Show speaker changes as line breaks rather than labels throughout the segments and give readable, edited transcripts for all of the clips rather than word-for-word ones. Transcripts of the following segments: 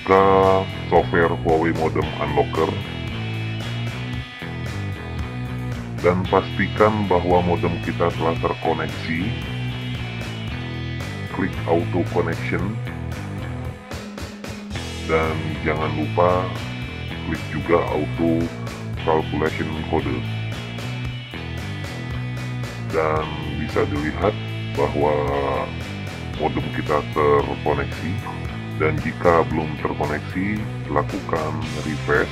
buka software Huawei Modem Unlocker dan pastikan bahwa modem kita telah terkoneksi. Klik auto connection dan jangan lupa klik juga auto calculation code. Dan bisa dilihat bahwa modem kita terkoneksi, dan jika belum terkoneksi lakukan refresh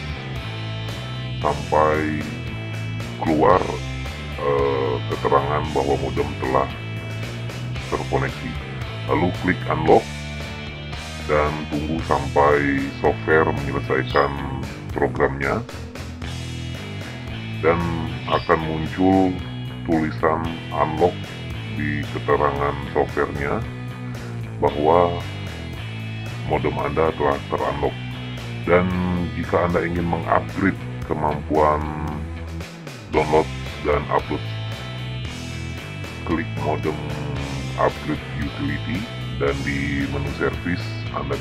sampai keluar keterangan bahwa modem telah terkoneksi. Lalu klik unlock dan tunggu sampai software menyelesaikan programnya, dan akan muncul tulisan unlock di keterangan softwarenya bahwa modem Anda telah terunlock. Dan jika Anda ingin mengupgrade kemampuan download dan upload, klik modem upgrade utility, dan di menu service Anda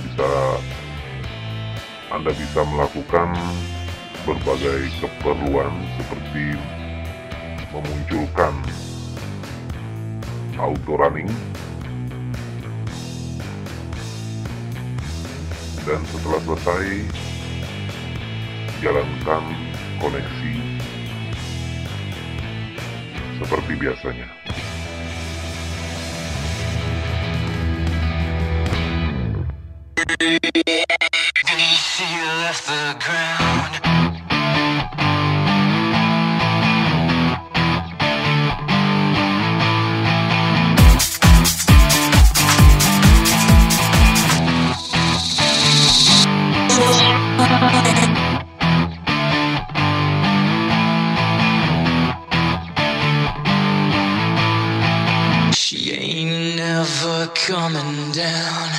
bisa melakukan berbagai keperluan seperti memunculkan auto running, dan setelah selesai jalankan koneksi seperti biasanya.
She left the ground. She ain't never coming down.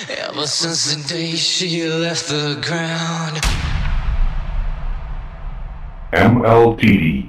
Ever since the day she left the ground.
MLTD